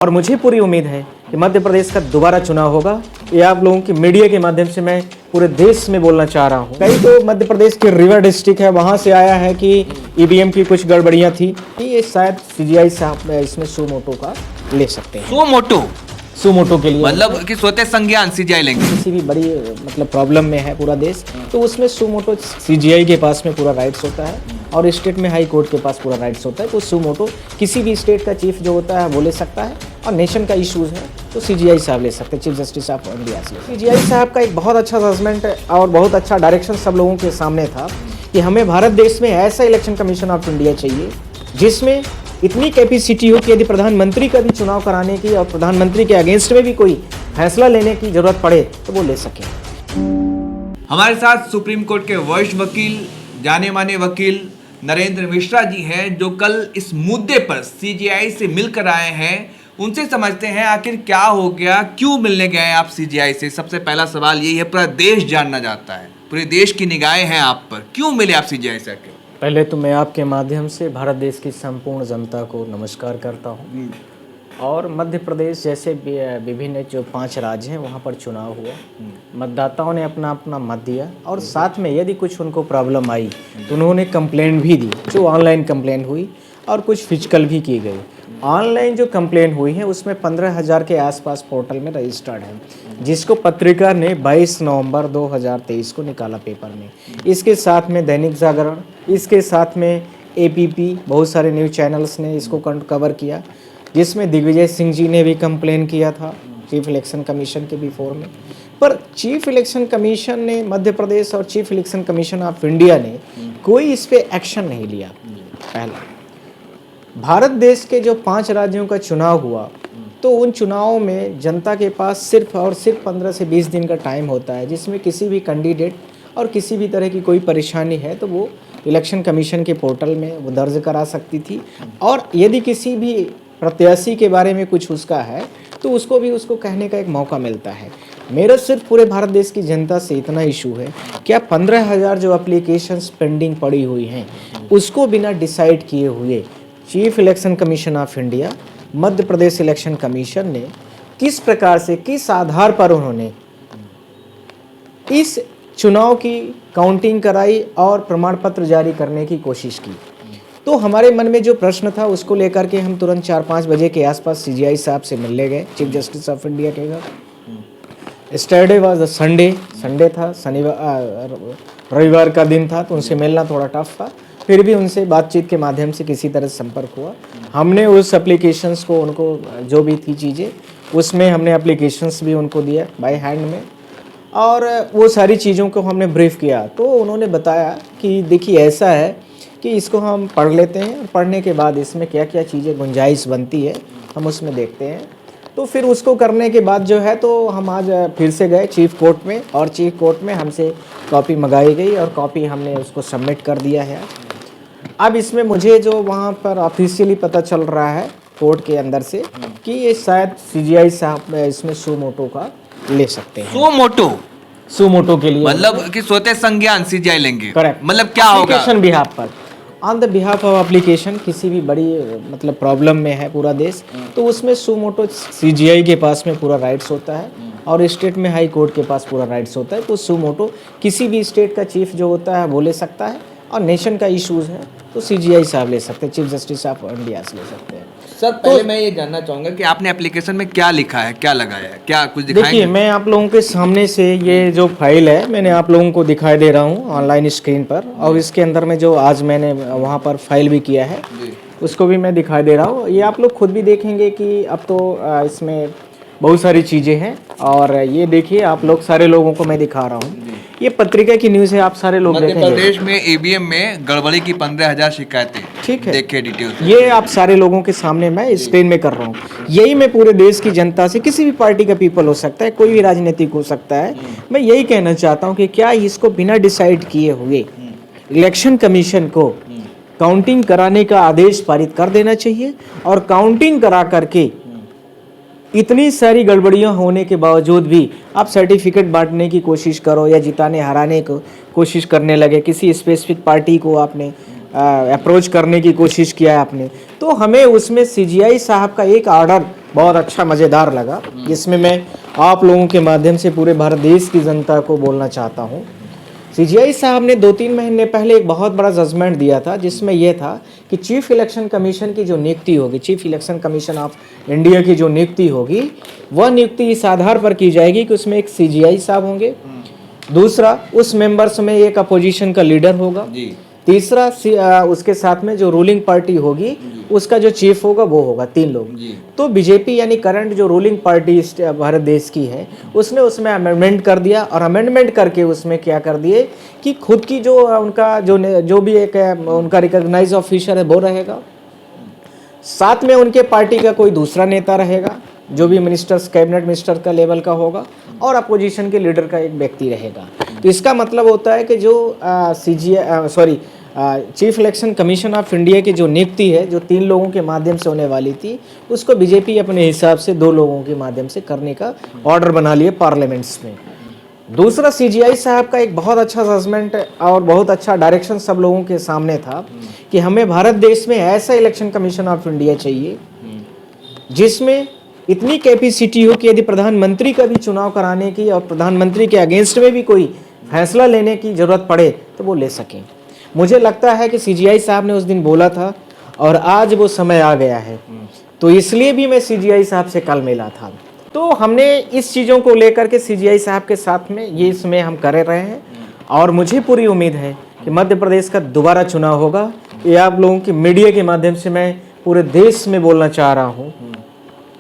और मुझे पूरी उम्मीद है कि मध्य प्रदेश का दोबारा चुनाव होगा। ये आप लोगों की मीडिया के माध्यम से मैं पूरे देश में बोलना चाह रहा हूँ। कई तो मध्य प्रदेश के रीवा डिस्ट्रिक्ट है, वहाँ से आया है कि ईवीएम की कुछ गड़बड़ियाँ थी। ये शायद सीजीआई साहब इसमें सुमोटो का ले सकते हैं। सुमोटो के लिए मतलब कि स्वतः संज्ञान सीजीआई लेंगे। किसी भी बड़ी मतलब प्रॉब्लम में है पूरा देश, तो उसमें सुमोटो सीजीआई के पास में पूरा राइट्स होता है और स्टेट में हाई कोर्ट के पास पूरा राइट्स होता है। तो सुमोटो किसी भी स्टेट का चीफ जो होता है वो ले सकता है, और नेशन का इश्यूज है तो सीजीआई साहब ले सकते हैं, चीफ जस्टिस ऑफ इंडिया से। सीजीआई साहब का एक बहुत अच्छा जजमेंट और बहुत अच्छा डायरेक्शन सब लोगों के सामने था कि हमें भारत देश में ऐसा इलेक्शन कमीशन ऑफ इंडिया चाहिए जिसमें इतनी कैपेसिटी हो कि यदि प्रधानमंत्री का भी चुनाव कराने की और प्रधानमंत्री के अगेंस्ट में भी कोई फैसला लेने की जरूरत पड़े तो वो ले सके। हमारे साथ सुप्रीम कोर्ट के वरिष्ठ वकील, जाने माने वकील नरेंद्र मिश्रा जी हैं, जो कल इस मुद्दे पर सीजीआई से मिलकर आए हैं। उनसे समझते हैं आखिर क्या हो गया, क्यों मिलने गए आप सीजीआई से। सबसे पहला सवाल यही है, पूरा देश जानना चाहता है, पूरे देश की निगाहें हैं आप पर, क्यों मिले आप सीजीआई से आके? पहले तो मैं आपके माध्यम से भारत देश की संपूर्ण जनता को नमस्कार करता हूँ। और मध्य प्रदेश जैसे विभिन्न जो 5 राज्य हैं वहाँ पर चुनाव हुआ, मतदाताओं ने अपना अपना मत दिया, और साथ में यदि कुछ उनको प्रॉब्लम आई तो उन्होंने कंप्लेंट भी दी, जो ऑनलाइन कंप्लेंट हुई और कुछ फिजिकल भी की गई। ऑनलाइन जो कंप्लेंट हुई है उसमें 15,000 के आसपास पोर्टल में रजिस्टर्ड है, जिसको पत्रिका ने 22 नवंबर 2023 को निकाला पेपर में। इसके साथ में दैनिक जागरण, इसके साथ में एपीपी, बहुत सारे न्यूज़ चैनल्स ने इसको कवर किया, जिसमें दिग्विजय सिंह जी ने भी कंप्लेन किया था चीफ इलेक्शन कमीशन के बिफोर में। पर चीफ इलेक्शन कमीशन ने मध्य प्रदेश और chief election commission of India ने कोई इस पर एक्शन नहीं लिया। पहला, भारत देश के जो 5 राज्यों का चुनाव हुआ तो उन चुनावों में जनता के पास सिर्फ और सिर्फ 15 से 20 दिन का टाइम होता है, जिसमें किसी भी कैंडिडेट और किसी भी तरह की कोई परेशानी है तो वो इलेक्शन कमीशन के पोर्टल में वो दर्ज करा सकती थी। और यदि किसी भी प्रत्याशी के बारे में कुछ उसका है तो उसको भी उसको कहने का एक मौका मिलता है। मेरा सिर्फ पूरे भारत देश की जनता से इतना इशू है, क्या 15,000 जो एप्लीकेशंस पेंडिंग पड़ी हुई हैं उसको बिना डिसाइड किए हुए chief election commission of India, Madhya Pradesh election commission ने किस प्रकार से, किस आधार पर उन्होंने इस चुनाव की काउंटिंग कराई और प्रमाण पत्र जारी करने की कोशिश की। तो हमारे मन में जो प्रश्न था उसको लेकर के हम तुरंत 4-5 बजे के आसपास सीजीआई साहब से मिलने गए, चीफ जस्टिस ऑफ इंडिया के घर। स्टरडे वाज संडे था, रविवार का दिन था, तो उनसे मिलना थोड़ा टफ था। फिर भी उनसे बातचीत के माध्यम से किसी तरह संपर्क हुआ। हमने उस एप्लीकेशंस को, उनको जो भी थी चीज़ें, उसमें हमने एप्लीकेशंस भी उनको दिया बाय हैंड में, और वो सारी चीज़ों को हमने ब्रीफ किया। तो उन्होंने बताया कि देखिए ऐसा है कि इसको हम पढ़ लेते हैं, और पढ़ने के बाद इसमें क्या क्या चीज़ें गुंजाइश बनती है हम उसमें देखते हैं। तो फिर उसको करने के बाद जो है तो हम आज फिर से गए चीफ कोर्ट में, और चीफ कोर्ट में हमसे कॉपी मंगाई गई और कॉपी हमने उसको सबमिट कर दिया है। अब इसमें मुझे जो वहाँ पर ऑफिशियली पता चल रहा है कोर्ट के अंदर से कि ये शायद सीजीआई साहब इसमें सुमोटो का ले सकते हैं। सुमोटो के लिए मतलब कि स्वतः संज्ञान सीजीआई लेंगे। करेक्ट। मतलब क्या होगा? एप्लीकेशन बिहाफ पर, on the behalf of application, किसी भी बड़ी मतलब प्रॉब्लम में है पूरा देश, तो उसमें सुमोटो सीजीआई के पास में पूरा राइट्स होता है और स्टेट में हाई कोर्ट के पास पूरा राइट्स होता है। तो सुमोटो किसी भी स्टेट का चीफ जो होता है वो ले सकता है, और नेशन का इश्यूज है तो सीजीआई साहब ले सकते हैं, चीफ जस्टिस ऑफ इंडिया से ले सकते हैं। सर पहले मैं ये जानना चाहूँगा कि आपने एप्लीकेशन में क्या लिखा है, क्या लगाया है, क्या कुछ दिखाएंगे? देखिए, मैं आप लोगों के सामने से ये जो फाइल है मैंने आप लोगों को दिखाई दे रहा हूँ ऑनलाइन स्क्रीन पर, और इसके अंदर में जो आज मैंने वहाँ पर फाइल भी किया है उसको भी मैं दिखाई दे रहा हूँ। ये आप लोग खुद भी देखेंगे कि अब तो इसमें बहुत सारी चीज़ें हैं, और ये देखिए आप लोग, सारे लोगों को मैं दिखा रहा हूँ, ये पत्रिका की न्यूज़ है, आप सारे लोग देखेंगे। मध्य प्रदेश में ईवीएम में गड़बड़ी की 15,000 शिकायतें, ठीक है, देखिए डिटेल। ये आप सारे लोगों के सामने मैं स्क्रीन में कर रहा हूँ। यही मैं पूरे देश की जनता से, किसी भी पार्टी का पीपल हो सकता है, कोई भी राजनीतिक हो सकता है, मैं यही कहना चाहता हूँ कि क्या इसको बिना डिसाइड किए हुए इलेक्शन कमीशन को काउंटिंग कराने का आदेश पारित कर देना चाहिए, और काउंटिंग करा करके इतनी सारी गड़बड़ियां होने के बावजूद भी आप सर्टिफिकेट बांटने की कोशिश करो या जिताने हराने को कोशिश करने लगे, किसी स्पेसिफिक पार्टी को आपने अप्रोच करने की कोशिश किया है आपने, तो हमें उसमें सीजीआई साहब का एक ऑर्डर बहुत अच्छा मज़ेदार लगा, जिसमें मैं आप लोगों के माध्यम से पूरे भारत देश की जनता को बोलना चाहता हूँ। सीजीआई साहब ने 2-3 महीने पहले एक बहुत बड़ा जजमेंट दिया था, जिसमें यह था कि चीफ इलेक्शन कमीशन की जो नियुक्ति होगी, chief election commission of India की जो नियुक्ति होगी, वह नियुक्ति इस आधार पर की जाएगी कि उसमें एक सीजीआई साहब होंगे, दूसरा उस मेंबर्स में एक अपोजिशन का लीडर होगा, तीसरा उसके साथ में जो रूलिंग पार्टी होगी उसका जो चीफ होगा वो होगा, 3 लोग। तो बीजेपी यानी करंट जो रूलिंग पार्टी भारत देश की है, उसने उसमें अमेंडमेंट कर दिया, और अमेंडमेंट करके उसमें क्या कर दिए कि खुद की जो उनका जो भी एक उनका रिकॉग्नाइज ऑफिसर है वो रहेगा, साथ में उनके पार्टी का कोई दूसरा नेता रहेगा जो भी मिनिस्टर्स कैबिनेट मिनिस्टर का लेवल का होगा, और अपोजिशन के लीडर का एक व्यक्ति रहेगा। तो इसका मतलब होता है कि जो chief election commission of India की जो नियुक्ति है, जो 3 लोगों के माध्यम से होने वाली थी, उसको बीजेपी अपने हिसाब से 2 लोगों के माध्यम से करने का ऑर्डर बना लिए पार्लियामेंट्स में। दूसरा, सीजीआई साहब का एक बहुत अच्छा जजमेंट और बहुत अच्छा डायरेक्शन सब लोगों के सामने था कि हमें भारत देश में ऐसा इलेक्शन कमीशन ऑफ इंडिया चाहिए जिसमें इतनी कैपेसिटी हो कि यदि प्रधानमंत्री का भी चुनाव कराने की और प्रधानमंत्री के अगेंस्ट में भी कोई फैसला लेने की ज़रूरत पड़े तो वो ले सकें। मुझे लगता है कि सीजीआई साहब ने उस दिन बोला था और आज वो समय आ गया है, तो इसलिए भी मैं सीजीआई साहब से कल मिला था। तो हमने इस चीज़ों को लेकर के सीजीआई साहब के साथ में ये इसमें हम कर रहे हैं, और मुझे पूरी उम्मीद है कि मध्य प्रदेश का दोबारा चुनाव होगा। ये आप लोगों की मीडिया के माध्यम से मैं पूरे देश में बोलना चाह रहा हूँ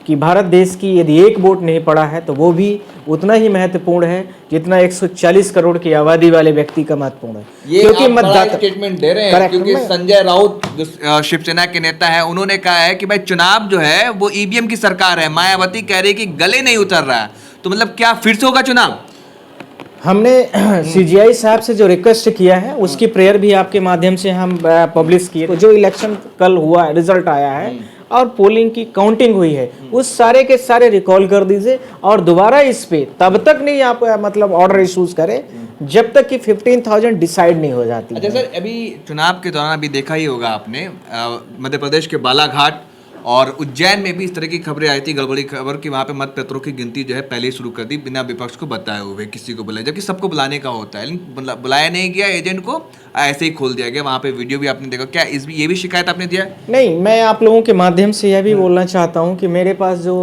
कि भारत देश की यदि एक वोट नहीं पड़ा है तो वो भी उतना ही महत्वपूर्ण है जितना 140 करोड़ की आबादी वाले व्यक्ति का महत्वपूर्ण है। ये क्योंकि मतदाता स्टेटमेंट दे रहे हैं, क्योंकि संजय राउत जो शिवसेना के नेता है, उन्होंने कहा है कि भाई चुनाव जो है वो ईवीएम की सरकार है। मायावती कह रही है कि गले नहीं उतर रहा है, तो मतलब क्या फिर से होगा चुनाव? हमने सीजीआई साहब से जो रिक्वेस्ट किया है उसकी प्रेयर भी आपके माध्यम से हम पब्लिश किए। तो जो इलेक्शन कल हुआ, रिजल्ट आया है और पोलिंग की काउंटिंग हुई है, उस सारे के सारे रिकॉल कर दीजिए, और दोबारा इस पे तब तक नहीं आप मतलब ऑर्डर इशूज करें जब तक कि 15,000 डिसाइड नहीं हो जाती। अच्छा सर, अभी चुनाव के दौरान अभी देखा ही होगा आपने, मध्य प्रदेश के बालाघाट और उज्जैन में भी इस तरह की खबरें आई थी, गड़बड़ी खबर कि वहाँ पे मतपत्रों की गिनती जो है पहले ही शुरू कर दी बिना विपक्ष को बताए हुए, किसी को बुलाया, जबकि सबको बुलाने का होता है, लेकिन बुलाया नहीं गया, एजेंट को ऐसे ही खोल दिया गया। वहाँ पे वीडियो भी आपने देखा, क्या ये भी शिकायत आपने दिया? नहीं, मैं आप लोगों के माध्यम से यह भी बोलना चाहता हूँ कि मेरे पास जो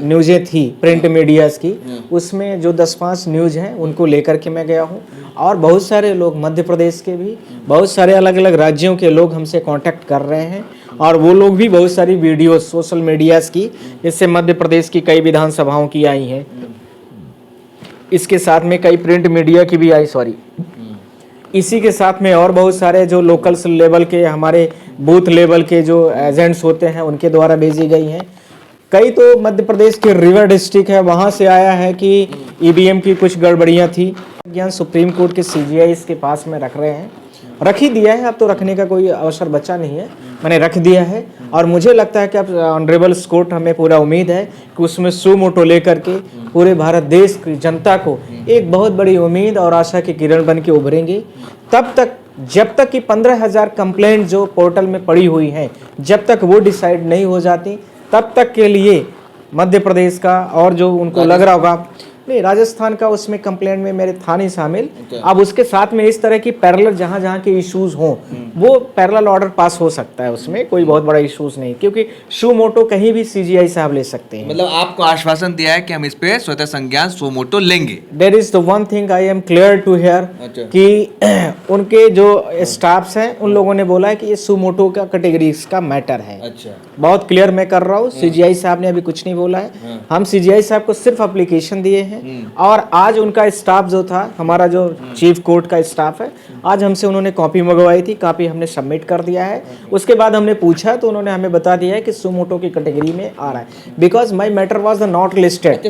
न्यूज़ें थी प्रिंट मीडियाज़ की, उसमें जो 10-5 न्यूज़ हैं उनको लेकर के मैं गया हूँ, और बहुत सारे लोग मध्य प्रदेश के भी, बहुत सारे अलग अलग राज्यों के लोग हमसे कांटेक्ट कर रहे हैं, और वो लोग भी बहुत सारी वीडियो सोशल मीडियाज़ की, जिससे मध्य प्रदेश की कई विधानसभाओं की आई हैं, इसके साथ में कई प्रिंट मीडिया की भी आई, इसी के साथ में और बहुत सारे जो लोकल लेवल के हमारे बूथ लेवल के जो एजेंट्स होते हैं उनके द्वारा भेजी गई हैं। कई तो मध्य प्रदेश के रिवर डिस्ट्रिक्ट है, वहाँ से आया है कि ईवीएम की कुछ गड़बड़ियाँ थी। ज्ञान सुप्रीम कोर्ट के सीजीआई इसके पास में रख रहे हैं, रख ही दिया है, अब तो रखने का कोई अवसर बचा नहीं है, मैंने रख दिया है, और मुझे लगता है कि अब ऑनरेबल कोर्ट, हमें पूरा उम्मीद है कि उसमें सू मोटो लेकर के पूरे भारत देश की जनता को एक बहुत बड़ी उम्मीद और आशा की किरण बन के उभरेंगे। तब तक, जब तक कि 15,000 कंप्लेंट जो पोर्टल में पड़ी हुई हैं, जब तक वो डिसाइड नहीं हो जाती, तब तक के लिए मध्य प्रदेश का, और जो उनको लग रहा होगा नहीं, राजस्थान का उसमें कंप्लेंट में मेरे था नहीं शामिल। अब उसके साथ में इस तरह की पैरेलल जहाँ जहाँ के इश्यूज हों, वो पैरेलल ऑर्डर पास हो सकता है, उसमें कोई बहुत बड़ा इश्यूज नहीं, क्योंकि सू मोटो कहीं भी सीजीआई साहब ले सकते हैं। मतलब आपको आश्वासन दिया है कि हम इस पे स्वतः संज्ञान सू मोटो लेंगे। There is the one thing I am clear to hear कि उनके जो स्टाफ्स हैं उन लोगों ने बोला है कि ये सू मोटो का कैटेगरीज का मैटर है। अच्छा, बहुत क्लियर मैं कर रहा हूँ, सीजीआई साहब ने अभी कुछ नहीं बोला है। हम सीजीआई साहब को सिर्फ एप्लीकेशन दिए हैं, और आज उनका स्टाफ जो था, हमारा जो चीफ कोर्ट का स्टाफ है, आज हमसे उन्होंने कॉपी मंगवाई थी, कॉपी हमने सबमिट कर दिया है। उसके बाद हमने पूछा तो उन्होंने हमें बता दिया है कि सू मोटो की कैटेगरी में आ रहा है, because my matter was not listed.